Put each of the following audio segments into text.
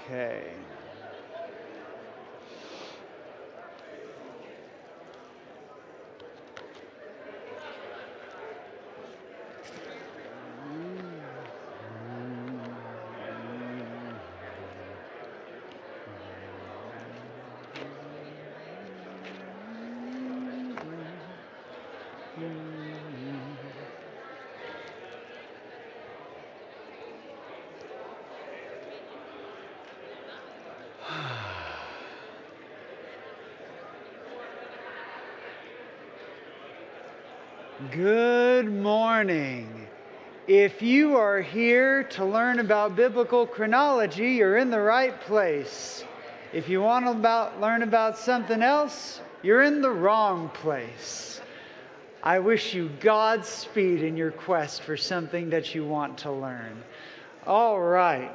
Okay. Good morning. If you are here to learn about biblical chronology, you're in the right place. If you want to learn about something else, you're in the wrong place. I wish you Godspeed in your quest for something that you want to learn. All right.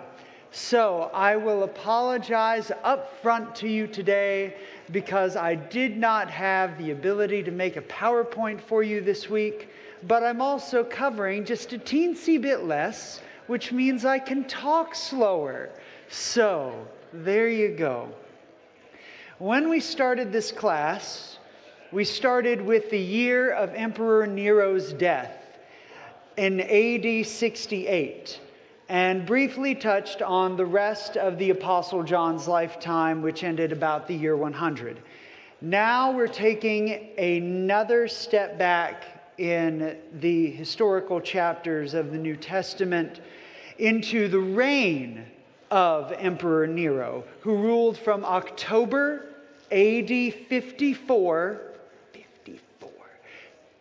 So I will apologize up front to you today because I did not have the ability to make a PowerPoint for you this week, but I'm also covering just a teensy bit less, which means I can talk slower. So there you go. When we started this class, we started with the year of Emperor Nero's death in AD 68. And briefly touched on the rest of the Apostle John's lifetime, which ended about the year 100. Now we're taking another step back in the historical chapters of the New Testament into the reign of Emperor Nero, who ruled from October AD 54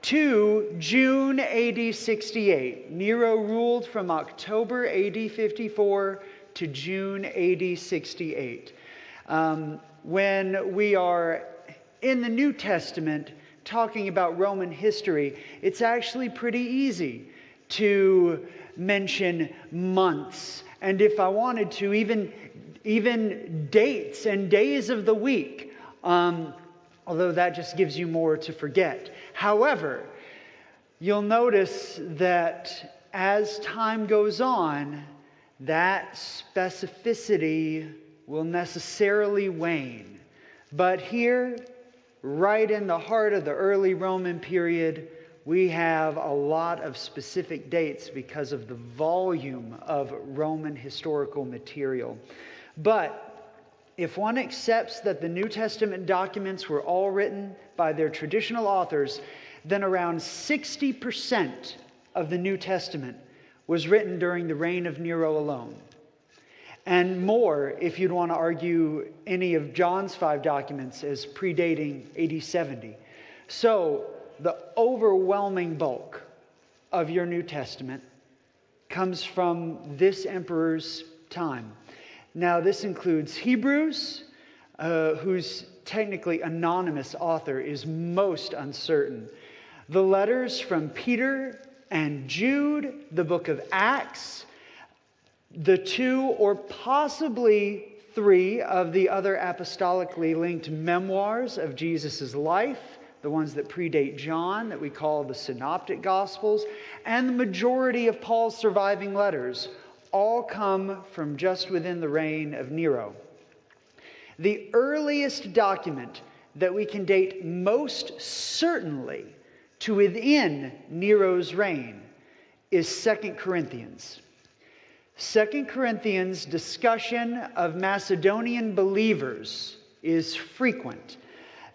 to June AD 68. Nero ruled from October AD 54 to June AD 68. When we are in the New Testament talking about Roman history, it's actually pretty easy to mention months. And if I wanted to, even dates and days of the week. Although that just gives you more to forget. However, you'll notice that as time goes on, that specificity will necessarily wane. But here, right in the heart of the early Roman period, we have a lot of specific dates because of the volume of Roman historical material. But if one accepts that the New Testament documents were all written by their traditional authors, then around 60% of the New Testament was written during the reign of Nero alone. And more, if you'd want to argue any of John's 5 documents as predating AD 70. So, the overwhelming bulk of your New Testament comes from this emperor's time. Now, this includes Hebrews, whose technically anonymous author is most uncertain. The letters from Peter and Jude, the book of Acts, the 2 or possibly 3 of the other apostolically linked memoirs of Jesus' life, the ones that predate John, that we call the Synoptic Gospels, and the majority of Paul's surviving letters, all come from just within the reign of Nero. The earliest document that we can date most certainly to within Nero's reign is 2 Corinthians. 2 Corinthians' discussion of Macedonian believers is frequent.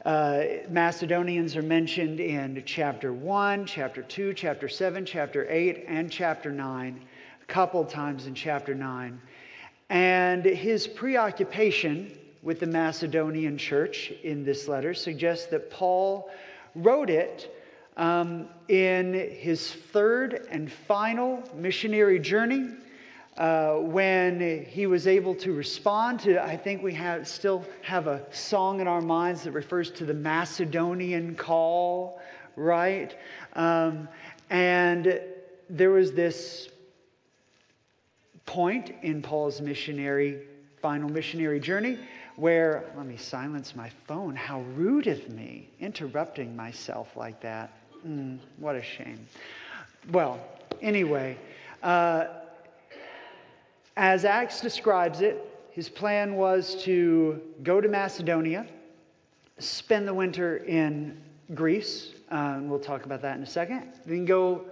Macedonians are mentioned in chapter 1, chapter 2, chapter 7, chapter 8, and chapter 9. Couple times in chapter 9. And his preoccupation with the Macedonian church in this letter suggests that Paul wrote it in his third and final missionary journey when he was able to respond to, I think we still have a song in our minds that refers to the Macedonian call, right? And there was this point in Paul's final missionary journey where, let me silence my phone. How rude of me, interrupting myself like that. What a shame. Well, anyway, as Acts describes it, his plan was to go to Macedonia, spend the winter in Greece. We'll talk about that in a second. Then go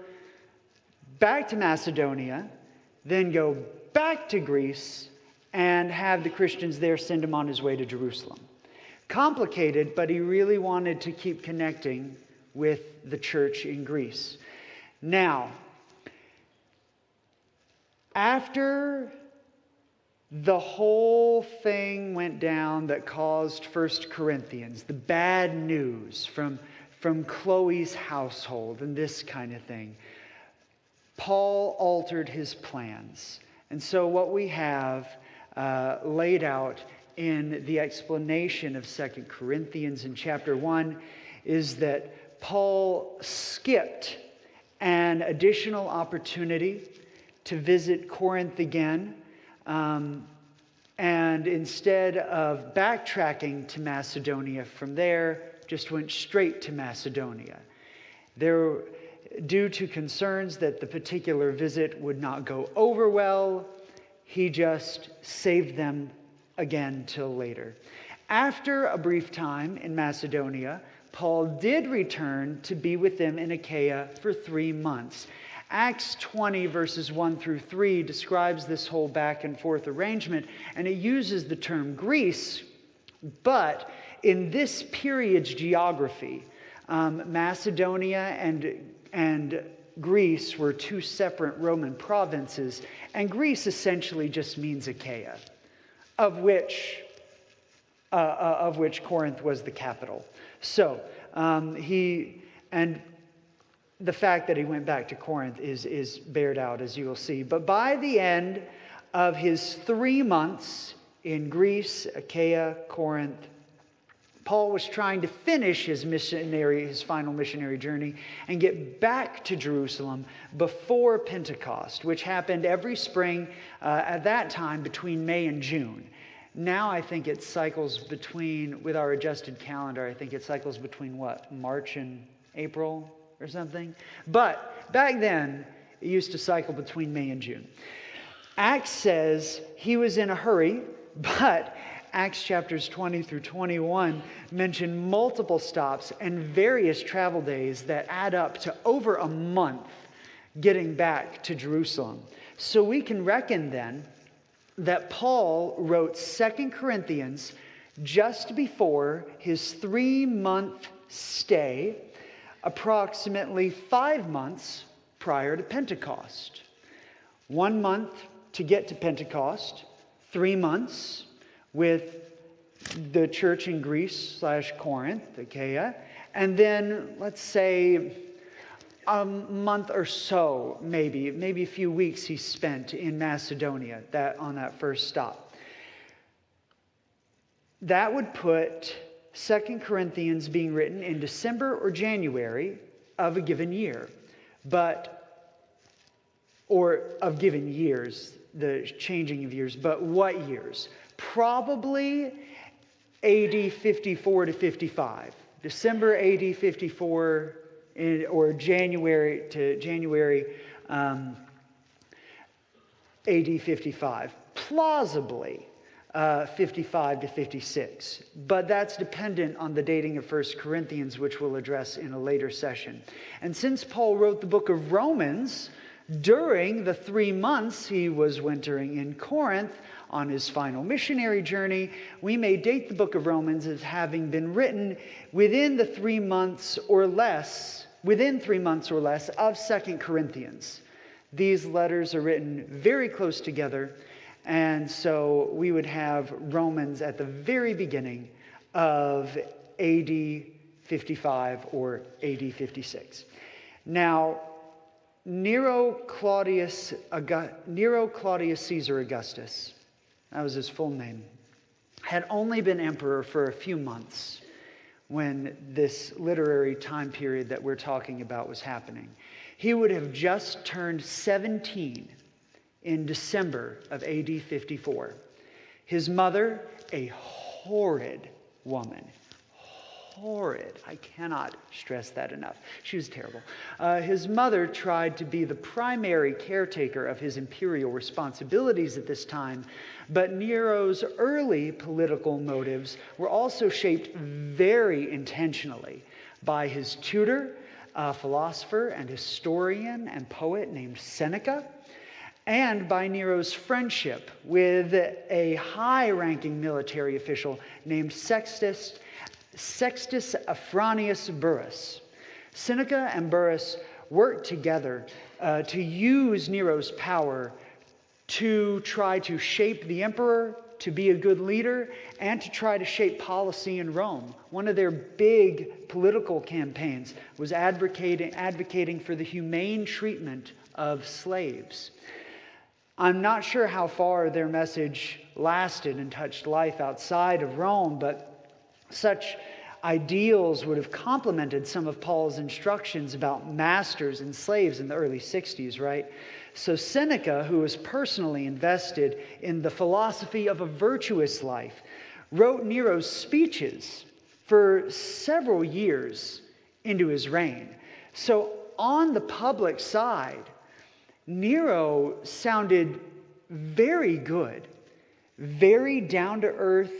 back to Macedonia, then go back to Greece, and have the Christians there send him on his way to Jerusalem. Complicated, but he really wanted to keep connecting with the church in Greece. Now, after the whole thing went down that caused 1 Corinthians, the bad news from Chloe's household and this kind of thing, Paul altered his plans. And so what we have laid out in the explanation of 2 Corinthians in chapter 1 is that Paul skipped an additional opportunity to visit Corinth again, and instead of backtracking to Macedonia from there, just went straight to Macedonia. Due to concerns that the particular visit would not go over well, he just saved them again till later. After a brief time in Macedonia, Paul did return to be with them in Achaia for 3 months. Acts 20 verses 1 through 3 describes this whole back and forth arrangement, and it uses the term Greece, but in this period's geography, Macedonia and Greece were 2 separate Roman provinces, and Greece essentially just means Achaia, of which Corinth was the capital. So the fact that he went back to Corinth is bared out, as you will see. But by the end of his 3 months in Greece, Achaia, Corinth, Paul was trying to finish his final missionary journey and get back to Jerusalem before Pentecost, which happened every spring at that time between May and June. Now I think it cycles with our adjusted calendar, I think it cycles between March and April or something. But back then, it used to cycle between May and June. Acts says he was in a hurry, but Acts chapters 20 through 21 mention multiple stops and various travel days that add up to over a month getting back to Jerusalem. So we can reckon then that Paul wrote 2 Corinthians just before his 3-month stay, approximately 5 months prior to Pentecost. 1 month to get to Pentecost, 3 months with the church in Greece / Corinth, Achaia, and then let's say a month or so, maybe a few weeks he spent in Macedonia on that first stop. That would put 2 Corinthians being written in December or January of a given year, or of given years, the changing of years, but what years? Probably AD 54 to 55. December AD 54 or January to January AD 55. Plausibly 55 to 56. But that's dependent on the dating of 1 Corinthians, which we'll address in a later session. And since Paul wrote the book of Romans during the 3 months he was wintering in Corinth on his final missionary journey, we may date the book of Romans as having been written within 3 months or less of 2 Corinthians. These letters are written very close together, and so we would have Romans at the very beginning of AD 55 or AD 56. Now, Nero Claudius Caesar Augustus, that was his full name, had only been emperor for a few months when this literary time period that we're talking about was happening. He would have just turned 17 in December of AD 54. His mother, a horrid woman, horrid. I cannot stress that enough. She was terrible. His mother tried to be the primary caretaker of his imperial responsibilities at this time, but Nero's early political motives were also shaped very intentionally by his tutor, a philosopher and historian and poet named Seneca, and by Nero's friendship with a high-ranking military official named Sextus Afranius Burrus. Seneca and Burrus worked together to use Nero's power to try to shape the emperor, to be a good leader, and to try to shape policy in Rome. One of their big political campaigns was advocating for the humane treatment of slaves. I'm not sure how far their message lasted and touched life outside of Rome, but such ideals would have complemented some of Paul's instructions about masters and slaves in the early 60s, right? So Seneca, who was personally invested in the philosophy of a virtuous life, wrote Nero's speeches for several years into his reign. So on the public side, Nero sounded very good, very down-to-earth,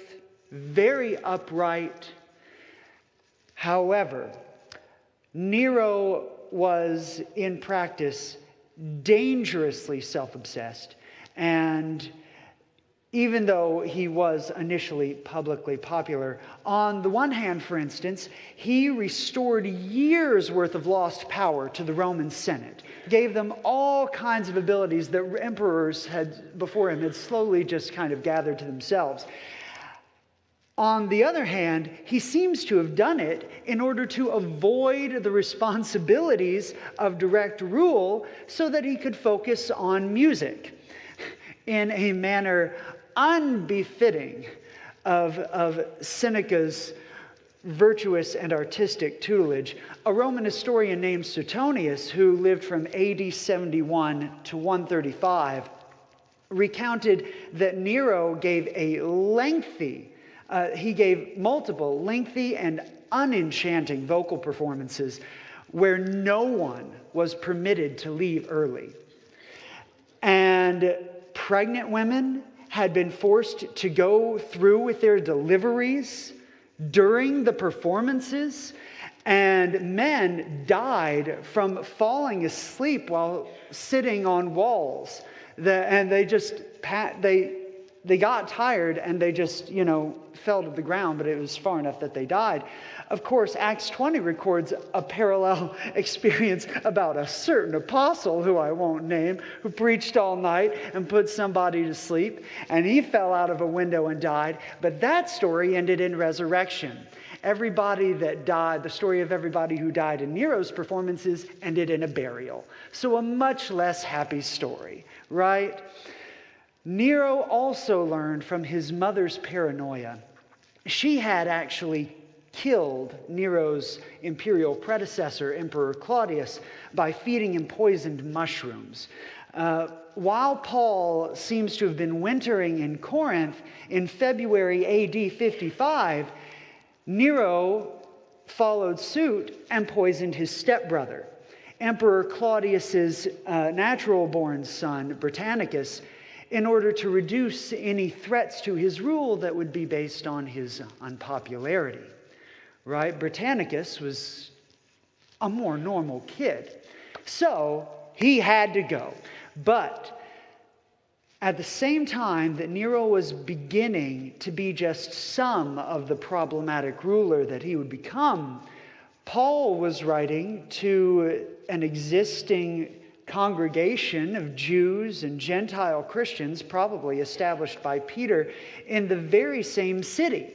very upright. However, Nero was, in practice, dangerously self-obsessed, and even though he was initially publicly popular, on the one hand, for instance, he restored years' worth of lost power to the Roman Senate, gave them all kinds of abilities that emperors had before him had slowly just kind of gathered to themselves. On the other hand, he seems to have done it in order to avoid the responsibilities of direct rule so that he could focus on music in a manner unbefitting of Seneca's virtuous and artistic tutelage. A Roman historian named Suetonius, who lived from AD 71 to 135, recounted that Nero gave multiple lengthy and unenchanting vocal performances where no one was permitted to leave early. And pregnant women had been forced to go through with their deliveries during the performances, and men died from falling asleep while sitting on walls. And they got tired and they just, fell to the ground, but it was far enough that they died. Of course, Acts 20 records a parallel experience about a certain apostle, who I won't name, who preached all night and put somebody to sleep, and he fell out of a window and died. But that story ended in resurrection. Everybody that died, the story of everybody who died in Nero's performances, ended in a burial. So a much less happy story, right? Nero also learned from his mother's paranoia. She had actually killed Nero's imperial predecessor, Emperor Claudius, by feeding him poisoned mushrooms. While Paul seems to have been wintering in Corinth in February AD 55, Nero followed suit and poisoned his stepbrother. Emperor Claudius's natural-born son, Britannicus, in order to reduce any threats to his rule that would be based on his unpopularity. Right? Britannicus was a more normal kid. So he had to go. But at the same time that Nero was beginning to be just some of the problematic ruler that he would become, Paul was writing to an existing congregation of Jews and Gentile Christians, probably established by Peter, in the very same city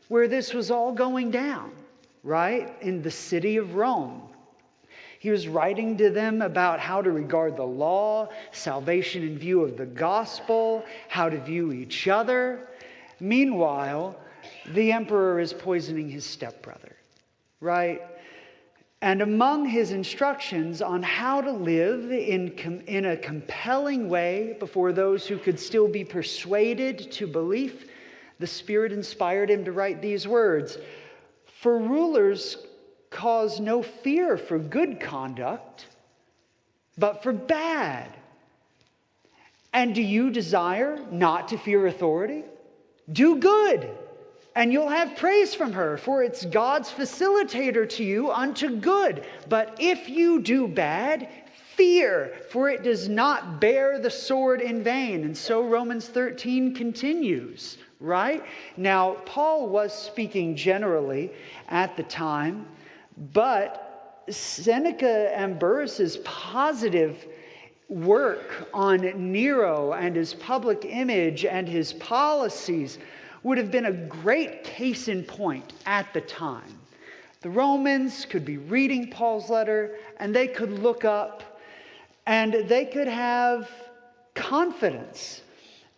where this was all going down, right? In the city of Rome. He was writing to them about how to regard the law, salvation in view of the gospel, how to view each other. Meanwhile, the emperor is poisoning his stepbrother, right? And among his instructions on how to live in a compelling way before those who could still be persuaded to belief, the Spirit inspired him to write these words: For rulers cause no fear for good conduct, but for bad. And do you desire not to fear authority? Do good, and you'll have praise from her, for it's God's facilitator to you unto good. But if you do bad, fear, for it does not bear the sword in vain. And so Romans 13 continues, right? Now, Paul was speaking generally at the time, but Seneca and Burrus's positive work on Nero and his public image and his policies would have been a great case in point at the time. The Romans could be reading Paul's letter, and they could look up, and they could have confidence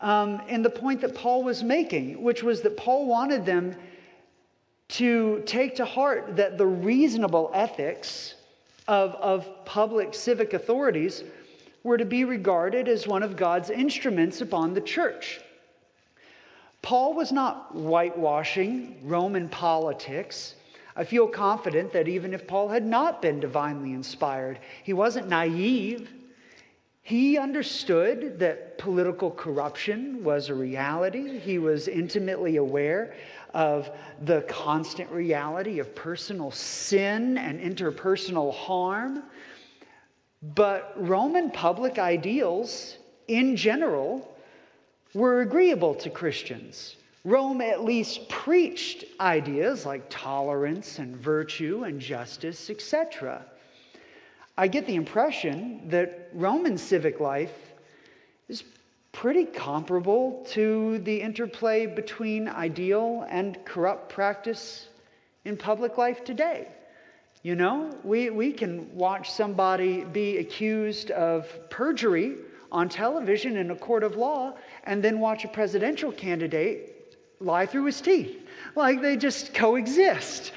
in the point that Paul was making, which was that Paul wanted them to take to heart that the reasonable ethics of public civic authorities were to be regarded as one of God's instruments upon the church. Paul was not whitewashing Roman politics. I feel confident that even if Paul had not been divinely inspired, he wasn't naive. He understood that political corruption was a reality. He was intimately aware of the constant reality of personal sin and interpersonal harm. But Roman public ideals, in general, were agreeable to Christians. Rome at least preached ideas like tolerance and virtue and justice, etc. I get the impression that Roman civic life is pretty comparable to the interplay between ideal and corrupt practice in public life today. You know, we can watch somebody be accused of perjury on television in a court of law and then watch a presidential candidate lie through his teeth. Like they just coexist,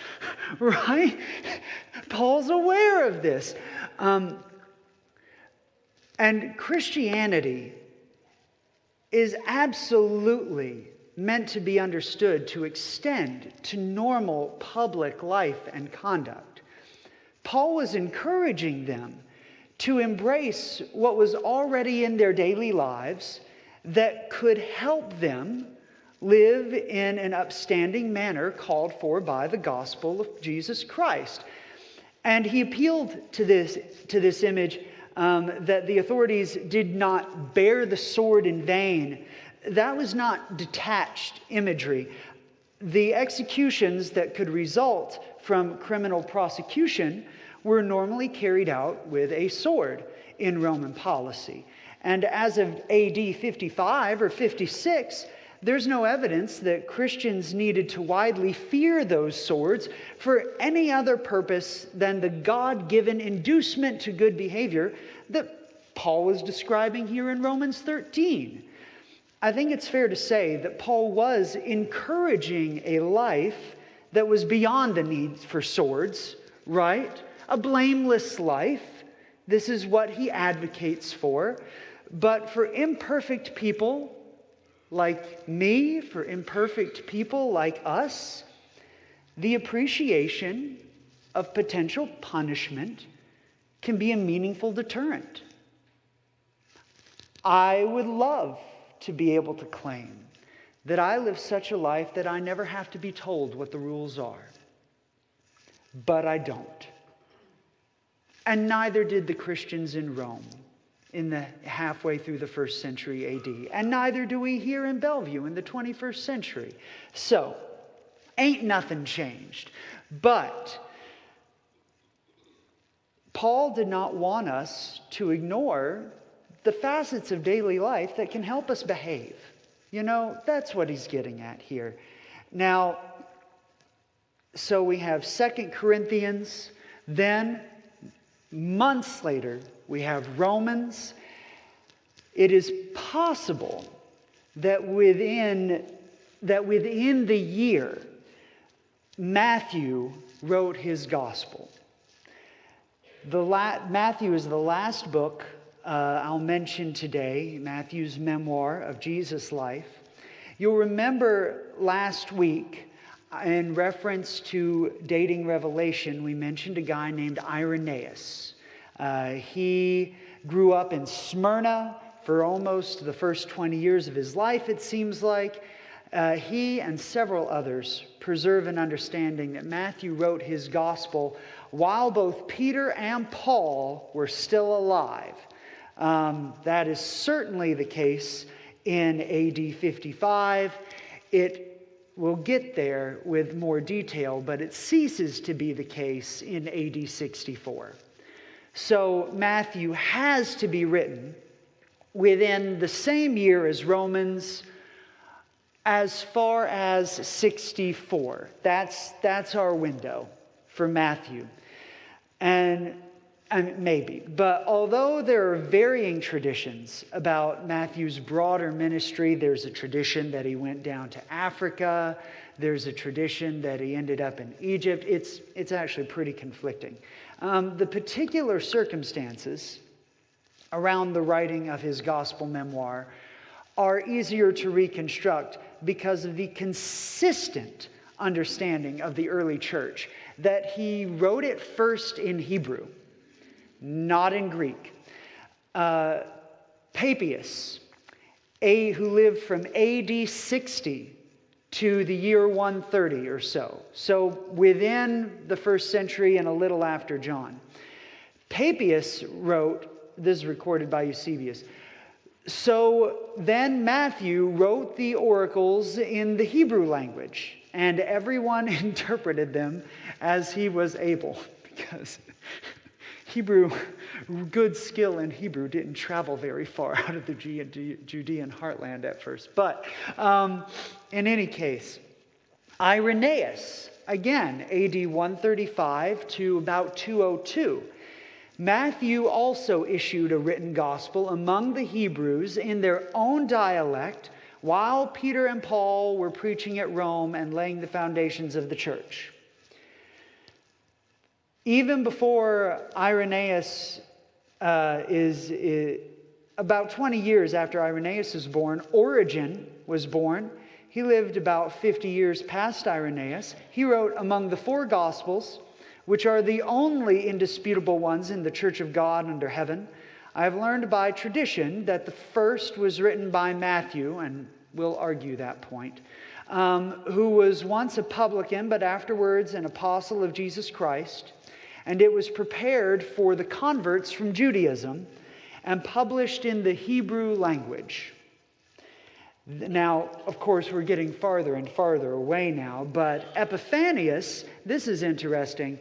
right? Paul's aware of this. And Christianity is absolutely meant to be understood to extend to normal public life and conduct. Paul was encouraging them to embrace what was already in their daily lives that could help them live in an upstanding manner called for by the gospel of Jesus Christ. And he appealed to this image that the authorities did not bear the sword in vain. That was not detached imagery. The executions that could result from criminal prosecution were normally carried out with a sword in Roman policy. And as of AD 55 or 56, there's no evidence that Christians needed to widely fear those swords for any other purpose than the God-given inducement to good behavior that Paul was describing here in Romans 13. I think it's fair to say that Paul was encouraging a life that was beyond the need for swords, right? A blameless life. This is what he advocates for. But for imperfect people like me, for imperfect people like us, the appreciation of potential punishment can be a meaningful deterrent. I would love to be able to claim that I live such a life that I never have to be told what the rules are. But I don't. And neither did the Christians in Rome in the halfway through the first century AD. And neither do we here in Bellevue in the 21st century. So, ain't nothing changed. But Paul did not want us to ignore the facets of daily life that can help us behave. You know, that's what he's getting at here. Now, so we have 2 Corinthians, then months later, we have Romans. It is possible that within the year, Matthew wrote his gospel. Matthew is the last book I'll mention today, Matthew's memoir of Jesus' life. You'll remember last week in reference to dating Revelation, we mentioned a guy named Irenaeus. He grew up in Smyrna for almost the first 20 years of his life, it seems like. He and several others preserve an understanding that Matthew wrote his gospel while both Peter and Paul were still alive. That is certainly the case in AD 55. It will get there with more detail, but it ceases to be the case in AD 64. So Matthew has to be written within the same year as Romans, as far as 64. That's our window for Matthew. And maybe. But although there are varying traditions about Matthew's broader ministry, there's a tradition that he went down to Africa. There's a tradition that he ended up in Egypt. It's actually pretty conflicting. The particular circumstances around the writing of his gospel memoir are easier to reconstruct because of the consistent understanding of the early church that he wrote it first in Hebrew, not in Greek. Papias, who lived from AD 60 to the year 130 or so. So within the first century and a little after John. Papias wrote, this is recorded by Eusebius, so then Matthew wrote the oracles in the Hebrew language, and everyone interpreted them as he was able, because Hebrew, good skill in Hebrew didn't travel very far out of the Judean heartland at first. But in any case, Irenaeus, again, AD 135 to about 202. Matthew also issued a written gospel among the Hebrews in their own dialect while Peter and Paul were preaching at Rome and laying the foundations of the church. Even before Irenaeus about 20 years after Irenaeus was born, Origen was born. He lived about 50 years past Irenaeus. He wrote among the four Gospels, which are the only indisputable ones in the Church of God under heaven. I have learned by tradition that the first was written by Matthew, and we'll argue that point, who was once a publican, but afterwards an apostle of Jesus Christ. And it was prepared for the converts from Judaism and published in the Hebrew language. Now, of course, we're getting farther and farther away now, but Epiphanius, this is interesting.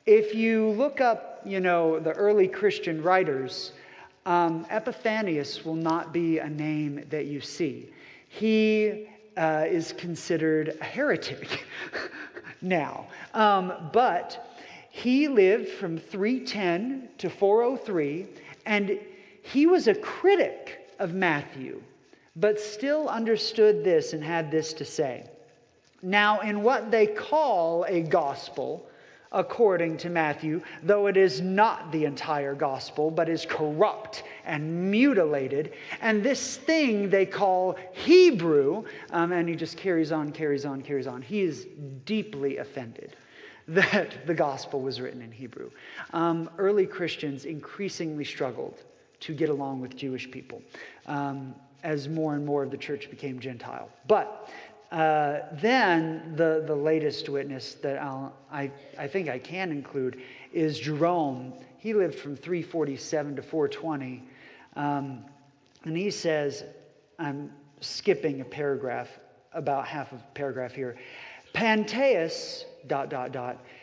If you look up, the early Christian writers, Epiphanius will not be a name that you see. He is considered a heretic now. But he lived from 310 to 403, and he was a critic of Matthew, but still understood this and had this to say. Now, in what they call a gospel, according to Matthew, though it is not the entire gospel, but is corrupt and mutilated, and this thing they call Hebrew, and he just carries on. He is deeply offended that the gospel was written in Hebrew. Early Christians increasingly struggled to get along with Jewish people as more and more of the church became Gentile. But then the latest witness that I think I can include is Jerome. He lived from 347 to 420. And he says, I'm skipping a paragraph, about half of a paragraph here. Pantaeus, ...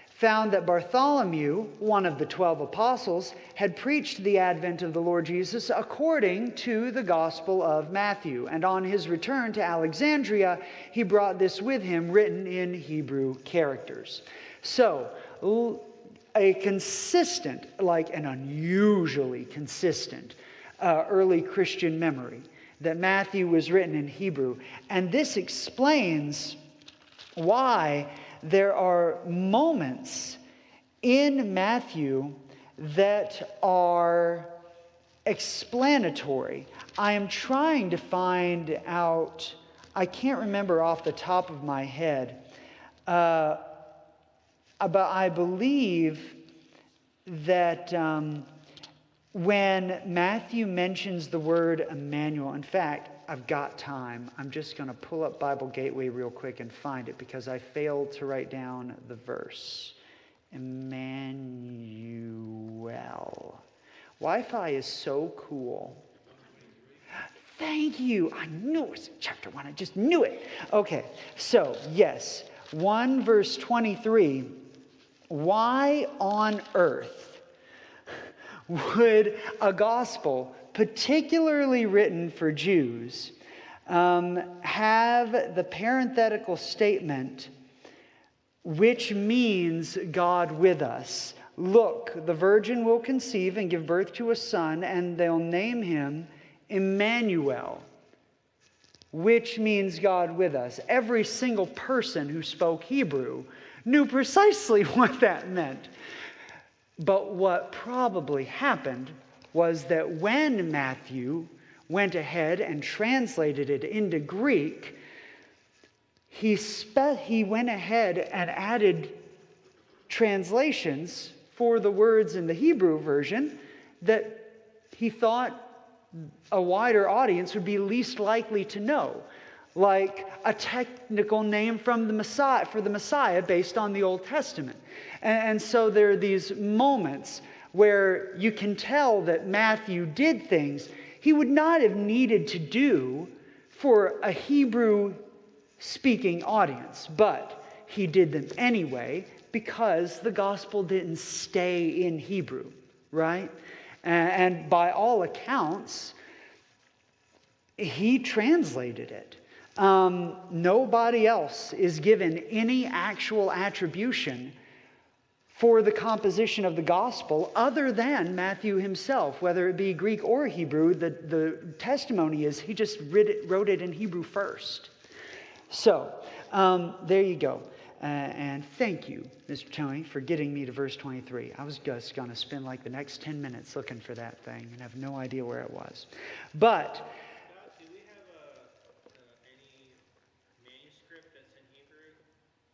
found that Bartholomew, one of the 12 apostles, had preached the advent of the Lord Jesus according to the Gospel of Matthew. And on his return to Alexandria, he brought this with him written in Hebrew characters. So, a consistent, like an unusually consistent early Christian memory that Matthew was written in Hebrew. And this explains why there are moments in Matthew that are explanatory. I am trying to find out, I can't remember off the top of my head, But I believe that when Matthew mentions the word Emmanuel, in fact, I've got time. I'm just going to pull up Bible Gateway real quick and find it because I failed to write down the verse. Emmanuel. Wi-Fi is so cool. Thank you. I knew it was chapter 1. I just knew it. Okay, so yes, 1 verse 23. Why on earth would a gospel, particularly written for Jews, have the parenthetical statement, which means God with us? Look, the virgin will conceive and give birth to a son, and they'll name him Emmanuel, which means God with us. Every single person who spoke Hebrew knew precisely what that meant. But what probably happened was that when Matthew went ahead and translated it into Greek, he went ahead and added translations for the words in the Hebrew version that he thought a wider audience would be least likely to know, like a technical name from the Messiah based on the Old Testament. And so there are these moments where you can tell that Matthew did things he would not have needed to do for a Hebrew-speaking audience, but he did them anyway because the gospel didn't stay in Hebrew, right? And by all accounts, he translated it. Nobody else is given any actual attribution for the composition of the gospel other than Matthew himself, whether it be Greek or Hebrew. The testimony is he just wrote it in Hebrew first. So, there you go. And thank you, Mr. Tony, for getting me to verse 23. I was just going to spend like the next 10 minutes looking for that thing and have no idea where it was. But do we have any manuscript that's in Hebrew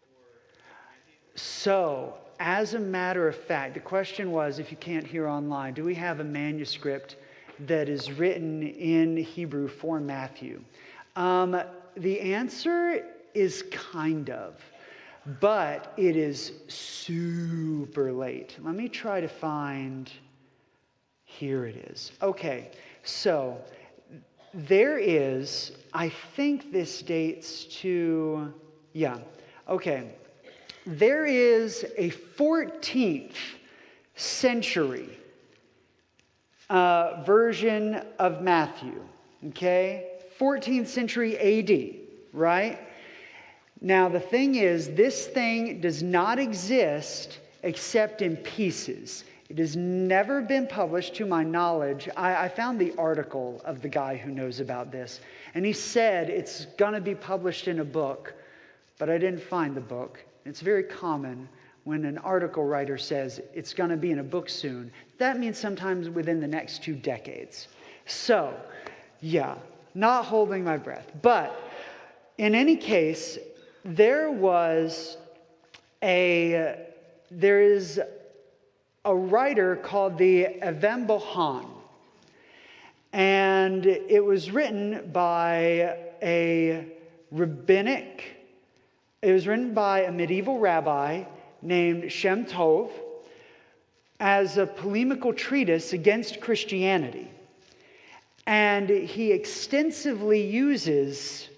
for Matthew? so, as a matter of fact, the question was, if you can't hear online, do we have a manuscript that is written in Hebrew for Matthew? The answer is kind of. But it is super late. Let me try to find, here it is. Okay, so there is, I think this dates to, there is a 14th century version of Matthew, okay? 14th century AD, right? Now, the thing is, this thing does not exist except in pieces. It has never been published to my knowledge. I found the article of the guy who knows about this, and he said it's going to be published in a book, but I didn't find the book. It's very common when an article writer says it's going to be in a book soon. That means sometimes within the next 2 decades. So, yeah, not holding my breath. But in any case, there is a writer called the Evem Bohan, and it was written by a medieval rabbi named Shem Tov as a polemical treatise against Christianity. And he extensively uses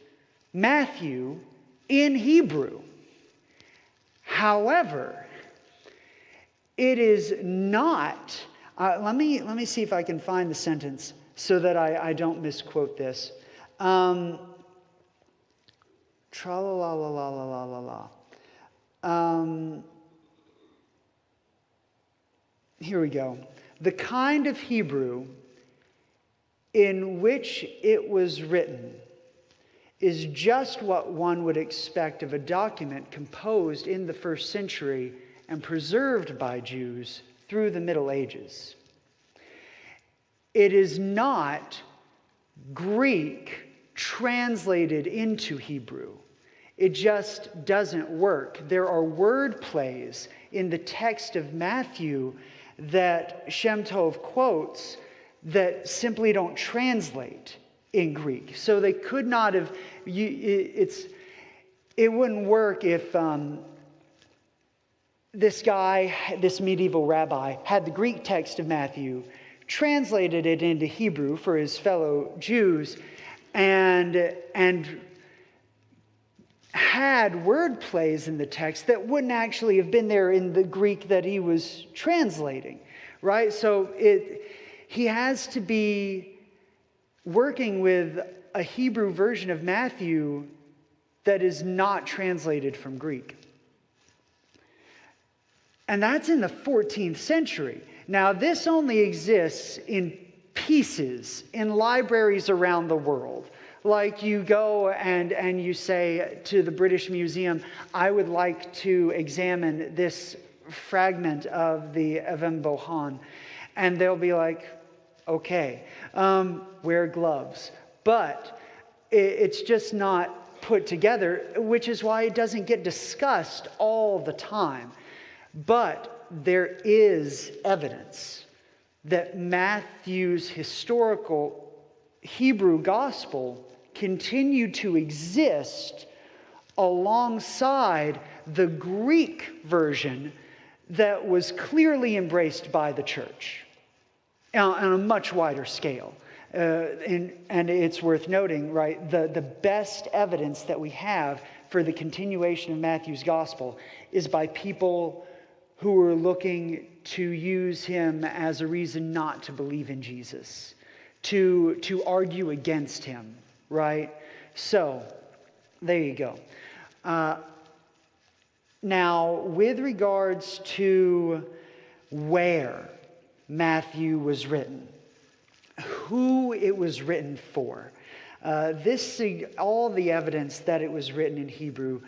Matthew in Hebrew. However, it is not, let me see if I can find the sentence so that I don't misquote this. Tra-la-la-la-la-la-la-la. Here we go. The kind of Hebrew in which it was written is just what one would expect of a document composed in the 1st century and preserved by Jews through the Middle Ages. It is not Greek translated into Hebrew. It just doesn't work. There are word plays in the text of Matthew that Shem Tov quotes that simply don't translate in Greek. So they could not have, it wouldn't work if this guy, this medieval rabbi, had the Greek text of Matthew, translated it into Hebrew for his fellow Jews, and had word plays in the text that wouldn't actually have been there in the Greek that he was translating, right? So he has to be working with a Hebrew version of Matthew that is not translated from Greek. And that's in the 14th century. Now, this only exists in pieces in libraries around the world. Like you go and you say to the British Museum, I would like to examine this fragment of the Evem Bohan. And they'll be like, okay, wear gloves. But it's just not put together, which is why it doesn't get discussed all the time. But there is evidence that Matthew's historical Hebrew gospel continued to exist alongside the Greek version that was clearly embraced by the church on a much wider scale. And it's worth noting, right, the best evidence that we have for the continuation of Matthew's gospel is by people who are looking to use him as a reason not to believe in Jesus, to argue against him, right? So, there you go. Now, with regards to where Matthew was written, who it was written for, all the evidence that it was written in Hebrew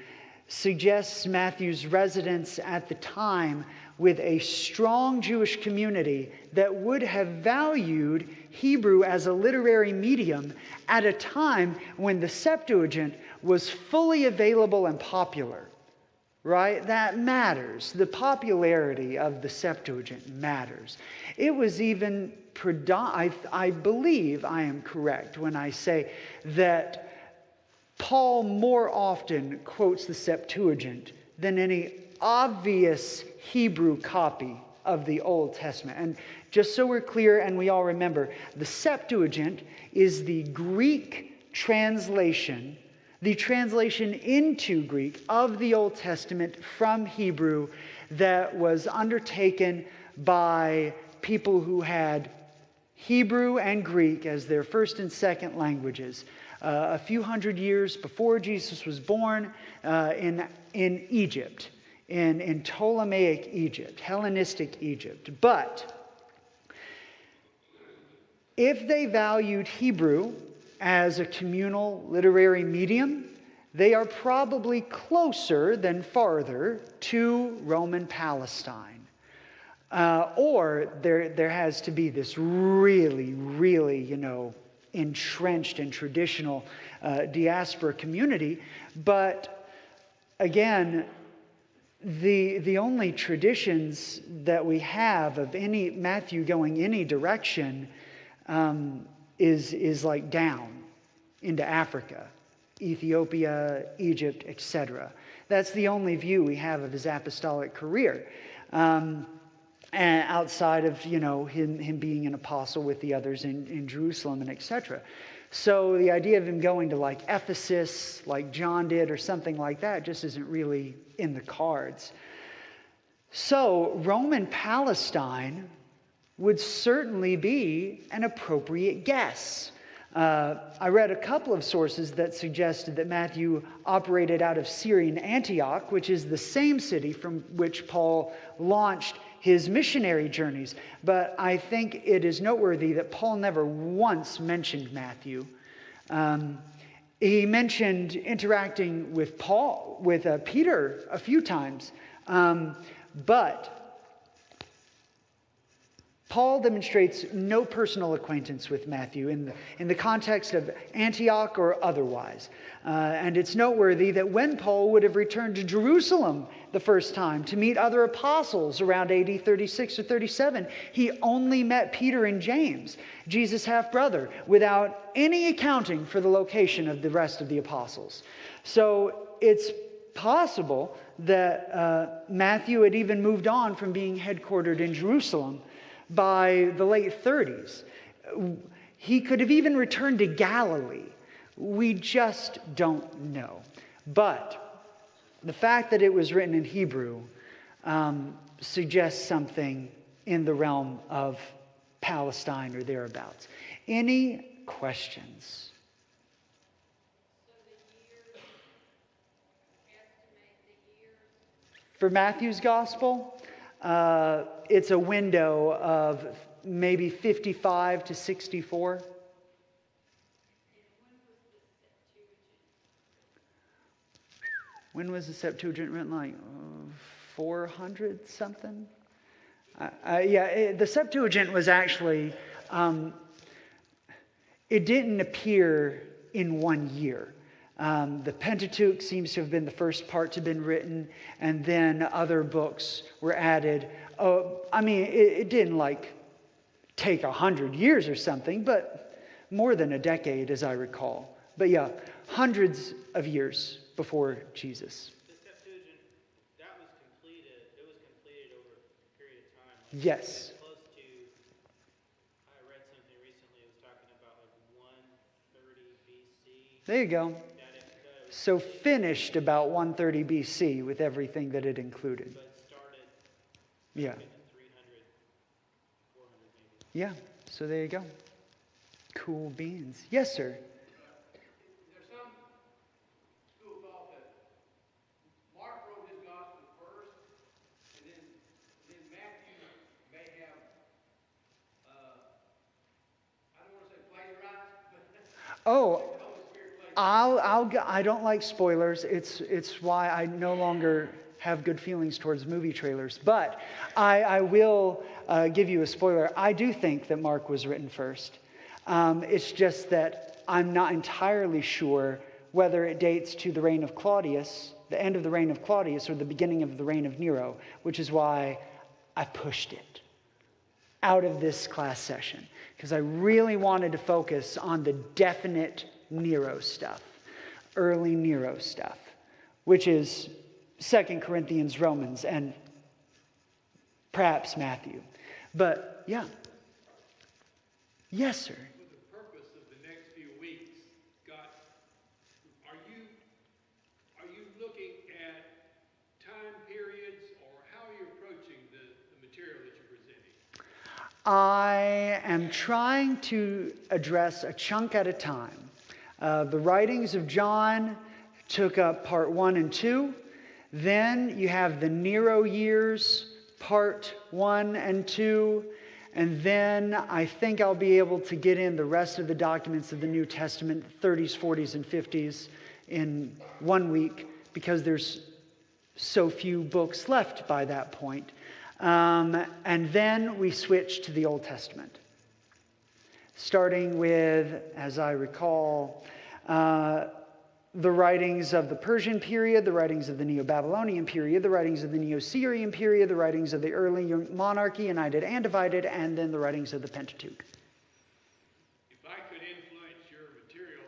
suggests Matthew's residence at the time with a strong Jewish community that would have valued Hebrew as a literary medium at a time when the Septuagint was fully available and popular. Right? That matters. The popularity of the Septuagint matters. It was even I believe I am correct when I say that Paul more often quotes the Septuagint than any obvious Hebrew copy of the Old Testament. And just so we're clear and we all remember, the Septuagint is the Greek translation, the translation into Greek of the Old Testament from Hebrew that was undertaken by people who had Hebrew and Greek as their first and second languages. A few hundred years before Jesus was born in Egypt, in Ptolemaic Egypt, Hellenistic Egypt. But if they valued Hebrew as a communal literary medium, they are probably closer than farther to Roman Palestine. Or there has to be this really, entrenched and traditional diaspora community. But again, the only traditions that we have of any Matthew going any direction is like down into Africa, Ethiopia, Egypt, etc. That's the only view we have of his apostolic career. And outside of, him being an apostle with the others in Jerusalem and etc. So the idea of him going to like Ephesus, like John did, or something like that, just isn't really in the cards. So Roman Palestine would certainly be an appropriate guess. I read a couple of sources that suggested that Matthew operated out of Syrian Antioch, which is the same city from which Paul launched his missionary journeys. But I think it is noteworthy that Paul never once mentioned Matthew. He mentioned interacting with Peter a few times, but Paul demonstrates no personal acquaintance with Matthew in the context of Antioch or otherwise. And it's noteworthy that when Paul would have returned to Jerusalem the first time to meet other apostles around AD 36 or 37, he only met Peter and James, Jesus' half-brother, without any accounting for the location of the rest of the apostles. So it's possible that Matthew had even moved on from being headquartered in Jerusalem by the late 30s. He could have even returned to Galilee. We just don't know. But the fact that it was written in Hebrew suggests something in the realm of Palestine or thereabouts. Any questions? For Matthew's gospel, it's a window of maybe 55 to 64. When was the Septuagint written? Like 400 something? The Septuagint was actually, it didn't appear in 1 year. The Pentateuch seems to have been the first part to have been written, and then other books were added. It didn't take 100 years or something, but more than a decade, as I recall. But yeah, hundreds of years before Jesus. The Septuagint, that was completed. It was completed over a period of time. Yes. Close to, I read something recently. It was talking about 130 BC. There you go. So finished about 130 BC with everything that it included. But started Yeah. in the 300, 400 maybe. Yeah. So there you go. Cool beans. Yes, sir. There's some school thought that Mark wrote his gospel first, and then Matthew may have, I don't want to say plagiarized, but Oh, the Holy Spirit plagiarized. I don't like spoilers. It's why I no longer have good feelings towards movie trailers. But I will give you a spoiler. I do think that Mark was written first. It's just that I'm not entirely sure whether it dates to the reign of Claudius, the end of the reign of Claudius, or the beginning of the reign of Nero, which is why I pushed it out of this class session, because I really wanted to focus on the definite Nero stuff, early Nero stuff, which is 2 Corinthians, Romans, and perhaps Matthew. But yeah. Yes, sir. For the purpose of the next few weeks, Scott, are you looking at time periods, or how are you approaching the material that you're presenting? I am trying to address a chunk at a time. The writings of John took up part 1 and 2. Then you have the Nero years, part 1 and 2. And then I think I'll be able to get in the rest of the documents of the New Testament, 30s, 40s, and 50s in 1 week, because there's so few books left by that point. And then we switch to the Old Testament, starting with, as I recall, the writings of the Persian period, the writings of the Neo-Babylonian period, the writings of the Neo-Syrian period, the writings of the early monarchy, united and divided, and then the writings of the Pentateuch. If I could influence your material,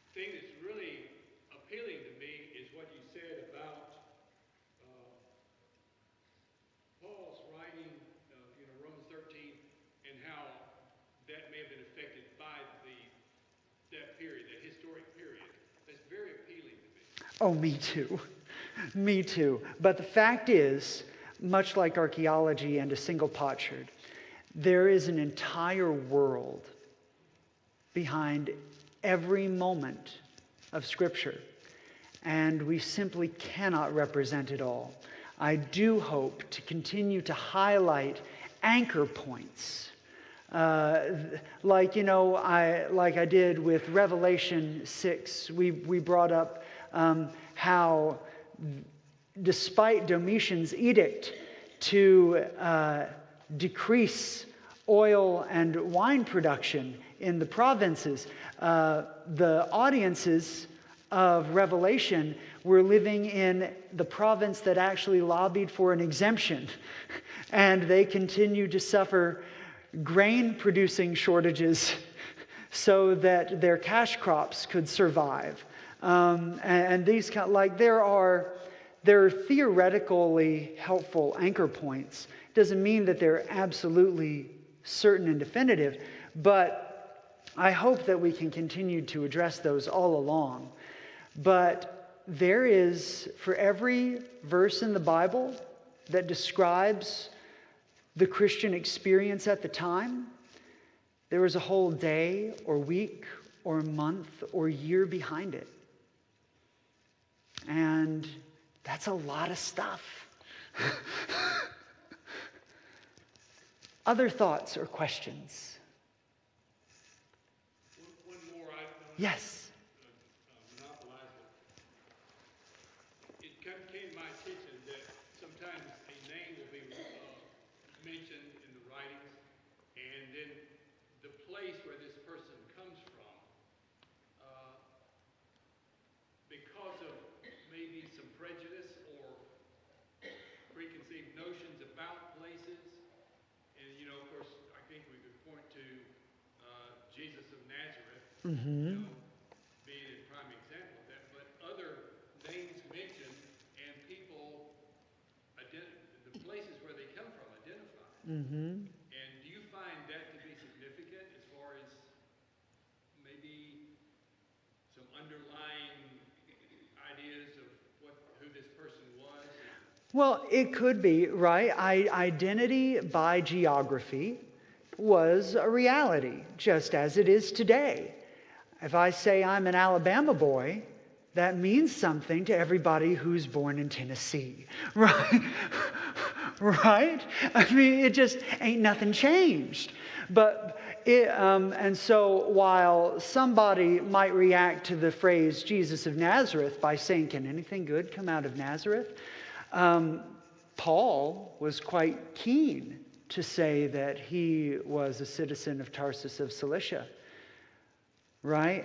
the thing that's really appealing to me is what you said about Paul's writing, Romans 13, and how that may have been affected by that period, that historic period. That's very appealing to me. Oh, me too. Me too. But the fact is, much like archaeology and a single potsherd, there is an entire world behind every moment of Scripture, and we simply cannot represent it all. I do hope to continue to highlight anchor points, like I did with Revelation 6. We brought up how, despite Domitian's edict to decrease oil and wine production in the provinces. The audiences of Revelation were living in the province that actually lobbied for an exemption. And they continued to suffer grain-producing shortages so that their cash crops could survive. And these there are theoretically helpful anchor points. Doesn't mean that they're absolutely certain and definitive, but I hope that we can continue to address those all along. But there is, for every verse in the Bible that describes the Christian experience at the time, there was a whole day or week or month or year behind it. And that's a lot of stuff. Other thoughts or questions? One more, I don't Yes. monopolize it. It came to my attention that sometimes a name will be mentioned in the writings, and then the place where this person comes from, because of maybe some prejudice or preconceived notions about places, and of course, I think we could point to Jesus of Nazareth, being a prime example of that, but other names mentioned and people, the places where they come from identified. And do you find that to be significant as far as maybe some underlying ideas of who this person was? Well, it could be, right? Identity by geography was a reality, just as it is today. If I say I'm an Alabama boy, that means something to everybody who's born in Tennessee, right? Right? I mean, it just ain't nothing changed. But and so while somebody might react to the phrase Jesus of Nazareth by saying, can anything good come out of Nazareth? Paul was quite keen to say that he was a citizen of Tarsus of Cilicia. Right?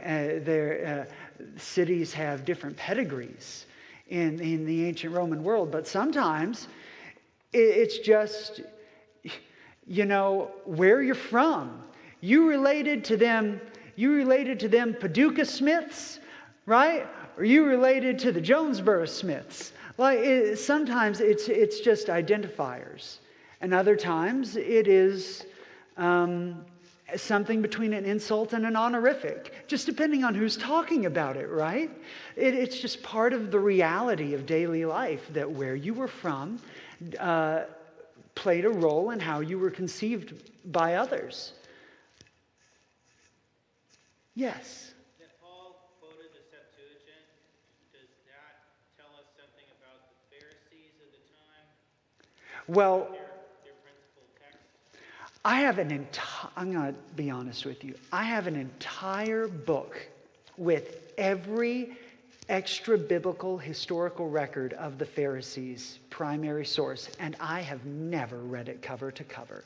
Cities have different pedigrees in the ancient Roman world, but sometimes it's just, where you're from. You related to them Paducah Smiths, right? Or you related to the Jonesboro Smiths. Sometimes it's just identifiers, and other times it is something between an insult and an honorific, just depending on who's talking about it, right? It's just part of the reality of daily life that where you were from played a role in how you were conceived by others. Yes? That Paul quoted the Septuagint, does that tell us something about the Pharisees of the time? Well, Their principal text? I have I'm going to be honest with you. I have an entire book with every extra-biblical historical record of the Pharisees' primary source, and I have never read it cover to cover.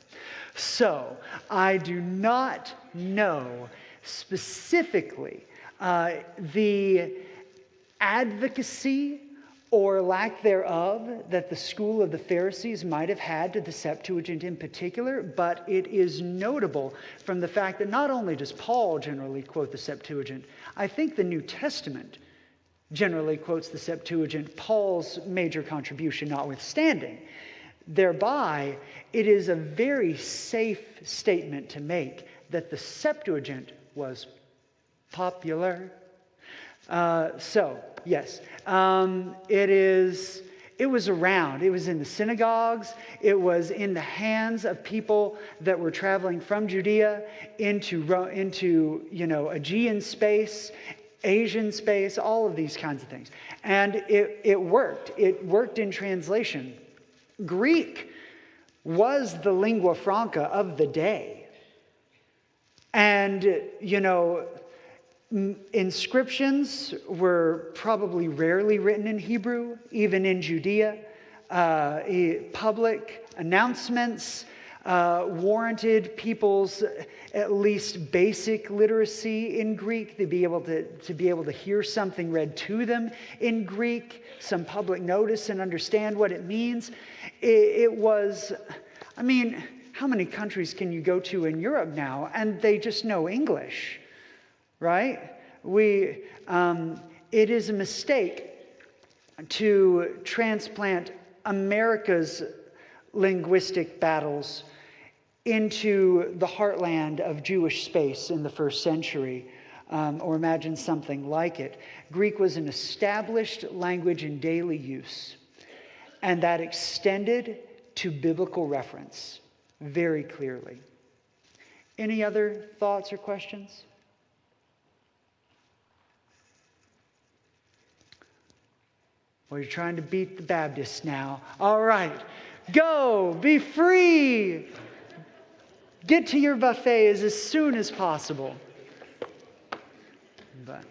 So, I do not know specifically the advocacy or lack thereof that the school of the Pharisees might have had to the Septuagint in particular, but it is notable from the fact that not only does Paul generally quote the Septuagint, I think the New Testament generally quotes the Septuagint, Paul's major contribution notwithstanding. Thereby, it is a very safe statement to make that the Septuagint was popular. Yes, it was around. It was in the synagogues. It was in the hands of people that were traveling from Judea into Aegean space, Asian space, all of these kinds of things. And it worked. It worked in translation. Greek was the lingua franca of the day. And, inscriptions were probably rarely written in Hebrew, even in Judea. Public announcements, warranted people's at least basic literacy in Greek, to be able to hear something read to them in Greek, some public notice and understand what it means. It was, I mean, how many countries can you go to in Europe now and they just know English, right? It is a mistake to transplant America's linguistic battles into the heartland of Jewish space in the first century, or imagine something like it. Greek was an established language in daily use, and that extended to biblical reference very clearly. Any other thoughts or questions? Well, you're trying to beat the Baptists now. All right. Go. Be free. Get to your buffets as soon as possible. But